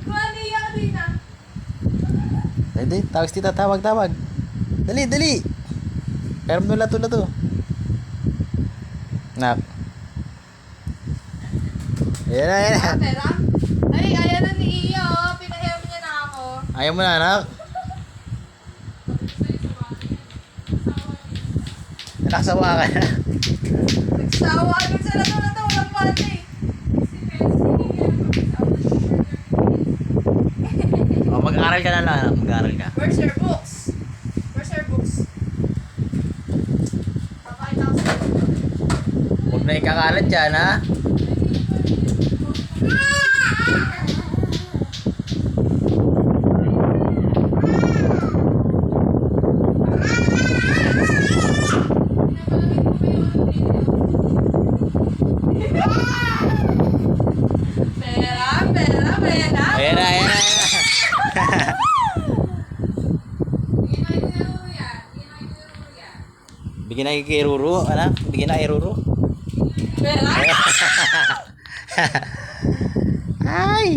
Mali ako din ah. Hindi, tawag tita, tawag. Dali. Pero mo lato. Nak. Ayan na. Pera? Ay, ayan na ni Iyo. Pinahiram niya na ako. Ayaw mo na, anak. Nakasawa ka na. Nagsawa. Agad sa lato na to. Walang pati. O, mag-aral ka na lang, anak. Mag-aral ka. Where's your books? Papakita ko sa'yo. Huwag na ikakalat dyan, ha? Pera. Ayan na. Bigyan na kay Ruru, anak. Bigyan na kay Ruru. Pera? Ay!